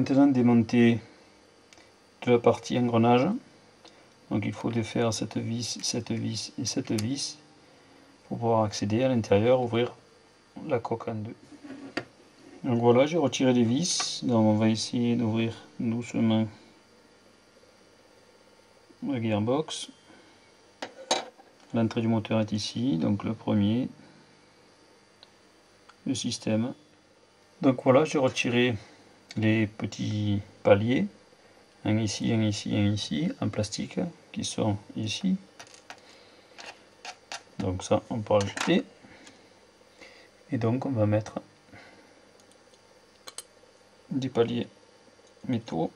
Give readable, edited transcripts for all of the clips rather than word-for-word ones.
maintenant démonter de la partie engrenage. Donc il faut défaire cette vis et cette vis pour pouvoir accéder à l'intérieur, ouvrir la coque en deux. Donc voilà, j'ai retiré les vis. Donc on va essayer d'ouvrir doucement la gearbox. L'entrée du moteur est ici, donc le premier, le système. Donc voilà, j'ai retiré les petits paliers, un ici, un ici, un ici, en plastique, qui sont ici. Donc ça, on peut rajouter. Et donc on va mettre des paliers métaux.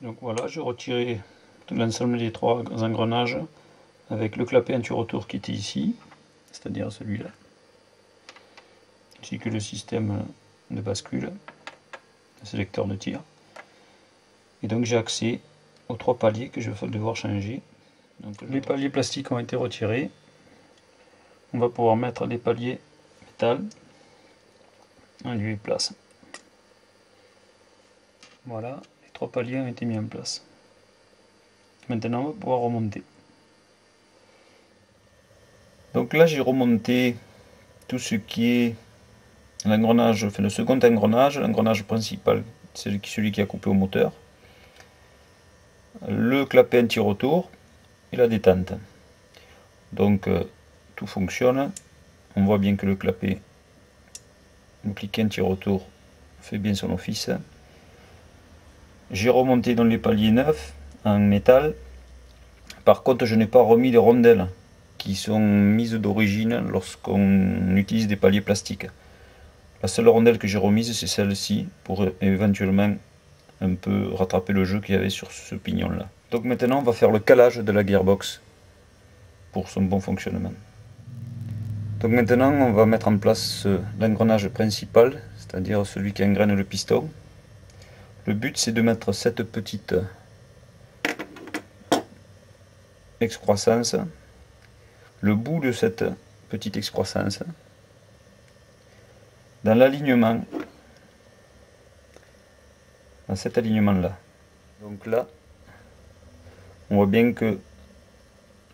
Donc voilà, j'ai retiré l'ensemble des trois engrenages avec le clapet anti-retour qui était ici, c'est-à-dire celui-là, ainsi que le système de bascule, le sélecteur de tir. Et donc j'ai accès aux trois paliers que je vais devoir changer. Donc les paliers plastiques ont été retirés. On va pouvoir mettre des paliers métal en lieu et place. Voilà, les trois paliers ont été mis en place. Maintenant on va pouvoir remonter. Donc là j'ai remonté tout ce qui est l'engrenage, enfin le second engrenage, l'engrenage principal, c'est celui qui a coupé au moteur, le clapet anti-retour et la détente. Donc tout fonctionne. On voit bien que le clapet, le cliquet anti-retour fait bien son office. J'ai remonté dans les paliers neufs en métal. Par contre, je n'ai pas remis les rondelles qui sont mises d'origine lorsqu'on utilise des paliers plastiques. La seule rondelle que j'ai remise, c'est celle-ci, pour éventuellement un peu rattraper le jeu qu'il y avait sur ce pignon là. Donc maintenant on va faire le calage de la gearbox pour son bon fonctionnement. Donc maintenant on va mettre en place l'engrenage principal, c'est-à-dire celui qui engraine le piston. Le but c'est de mettre cette petite excroissance, le bout de cette petite excroissance, dans l'alignement, dans cet alignement là. Donc là, on voit bien que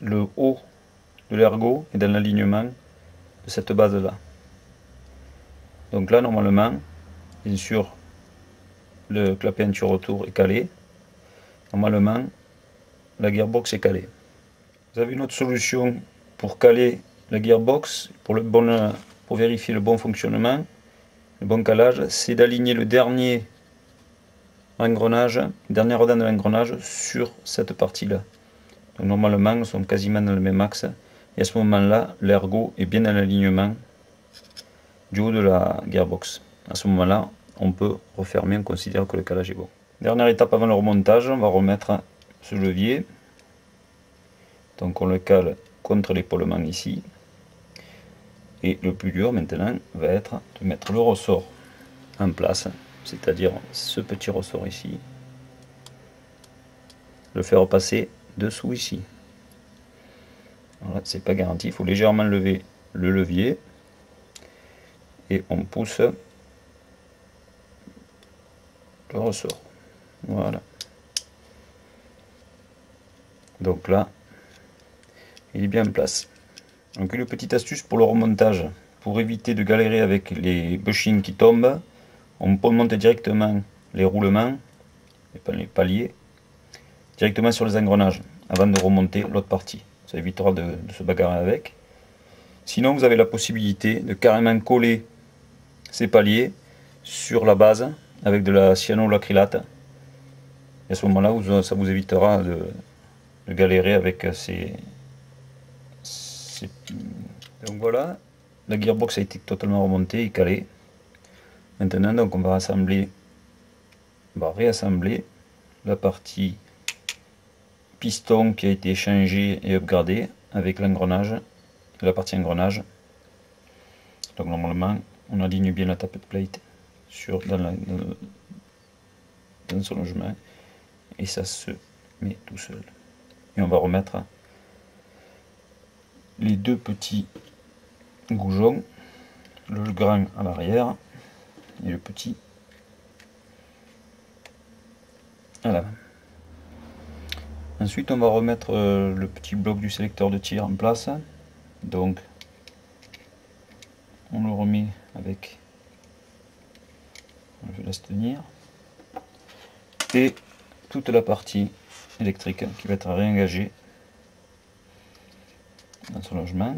le haut de l'ergot est dans l'alignement de cette base là. Donc là normalement, bien sûr, le clapet anti-retour est calé. Normalement, la gearbox est calée. Vous avez une autre solution pour caler la gearbox, pour vérifier le bon fonctionnement, le bon calage, c'est d'aligner le dernier engrenage, dernier rodin de l'engrenage sur cette partie-là. Donc normalement, nous sommes quasiment dans le même axe. Et à ce moment-là, l'ergot est bien dans l'alignement du haut de la gearbox. À ce moment-là, on peut refermer, on considère que le calage est bon. Dernière étape avant le remontage, on va remettre ce levier. Donc on le cale contre l'épaulement ici. Et le plus dur maintenant va être de mettre le ressort en place, c'est-à-dire ce petit ressort ici. Le faire passer dessous ici. Voilà, c'est pas garanti, il faut légèrement lever le levier et on pousse le ressort. Voilà. Donc là, il est bien en place. Donc une petite astuce pour le remontage, pour éviter de galérer avec les bushings qui tombent, on peut monter directement les roulements, les paliers, directement sur les engrenages avant de remonter l'autre partie. Ça évitera de se bagarrer avec. Sinon, vous avez la possibilité de carrément coller ces paliers sur la base avec de la cyanolacrylate. Et à ce moment-là, ça vous évitera de galérer avec ces. Donc voilà, la gearbox a été totalement remontée et calée. Maintenant, donc on va réassembler la partie piston qui a été changé et upgradé avec l'engrenage, la partie engrenage. Donc normalement, on aligne bien la tapered plate dans son logement et ça se met tout seul. Et on va remettre les deux petits goujons, le grand à l'arrière et le petit Voilà. Ensuite on va remettre le petit bloc du sélecteur de tir en place. Donc on le remet avec, je laisse tenir, et toute la partie électrique qui va être réengagée dans son logement.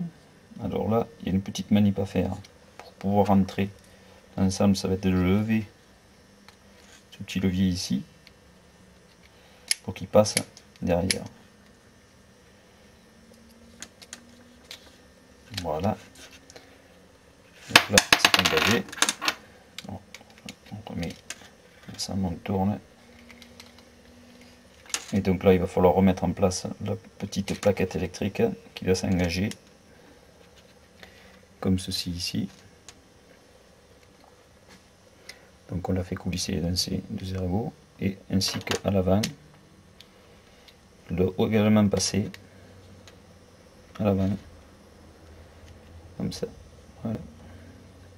Alors là il y a une petite manip à faire pour pouvoir rentrer ensemble. Ça va être de lever ce petit levier ici pour qu'il passe derrière. Voilà. Donc là c'est engagé. Bon, on remet ensemble, on tourne. Et donc là il va falloir remettre en place la petite plaquette électrique qui va s'engager comme ceci ici. Donc on l'a fait coulisser dans ces deux ergots, et ainsi qu'à l'avant, le également passer à l'avant, comme ça. Voilà.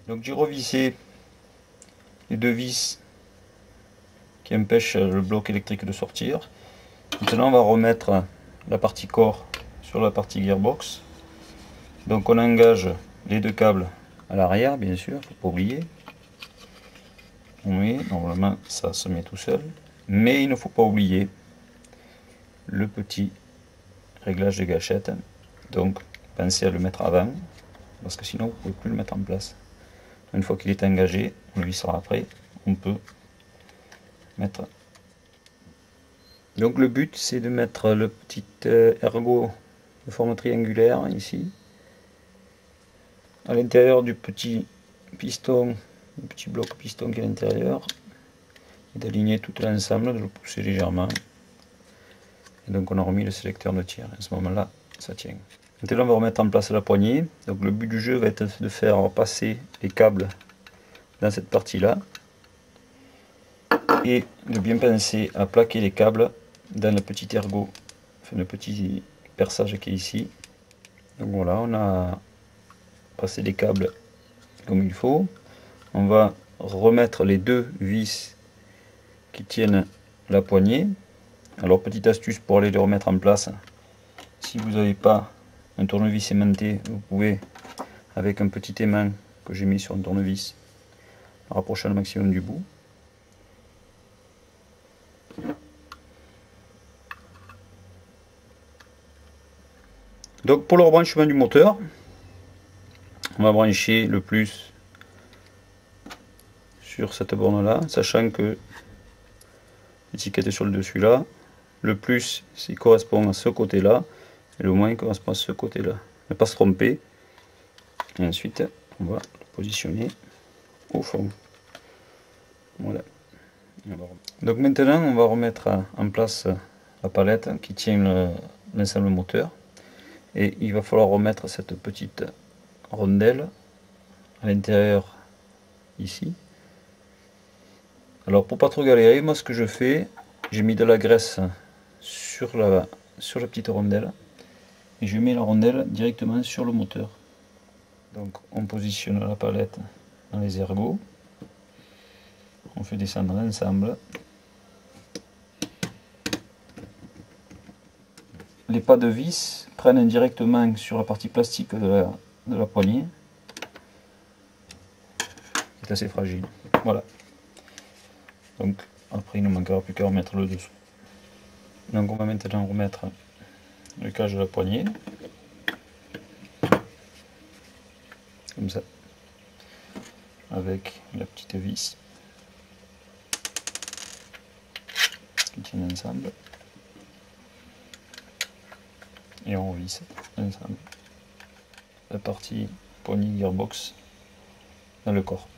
Donc j'ai revissé les deux vis qui empêchent le bloc électrique de sortir. Maintenant on va remettre la partie corps sur la partie gearbox. Donc on engage les deux câbles à l'arrière, bien sûr, faut pas oublier. On met, normalement ça se met tout seul, mais il ne faut pas oublier le petit réglage de gâchette. Donc pensez à le mettre avant, parce que sinon vous ne pouvez plus le mettre en place. Une fois qu'il est engagé, on le vissera après, on peut mettre. Donc le but c'est de mettre le petit ergot de forme triangulaire ici, à l'intérieur du petit piston, le petit bloc piston qui est à l'intérieur, et d'aligner tout l'ensemble, de le pousser légèrement. Et donc on a remis le sélecteur de tir, à ce moment là ça tient. Maintenant on va remettre en place la poignée. Donc le but du jeu va être de faire passer les câbles dans cette partie là, et de bien penser à plaquer les câbles dans le petit ergot, enfin le petit perçage qui est ici. Donc voilà, on a passé les câbles comme il faut. On va remettre les deux vis qui tiennent la poignée. Alors petite astuce pour aller les remettre en place, si vous n'avez pas un tournevis aimanté, vous pouvez avec un petit aimant que j'ai mis sur un tournevis rapprocher le maximum du bout. Donc pour le rebranchement du moteur, on va brancher le plus sur cette borne là, sachant que l'étiquette est sur le dessus là. Le plus il correspond à ce côté là, et le moins il correspond à ce côté là. Ne pas se tromper. Et ensuite on va le positionner au fond. Voilà. Donc maintenant on va remettre en place la palette qui tient l'ensemble moteur, et il va falloir remettre cette petite rondelle à l'intérieur ici. Alors pour pas trop galérer, moi ce que je fais, j'ai mis de la graisse sur la petite rondelle, et je mets la rondelle directement sur le moteur. Donc on positionne la palette dans les ergots, on fait descendre l'ensemble. Les pas de vis prennent directement sur la partie plastique de la poignée, c'est assez fragile. Voilà. Donc après il ne manquera plus qu'à remettre le dessous. Donc on va maintenant remettre le cage de la poignée, comme ça, avec la petite vis qui tient ensemble, et on revisse ensemble la partie poignée gearbox dans le corps.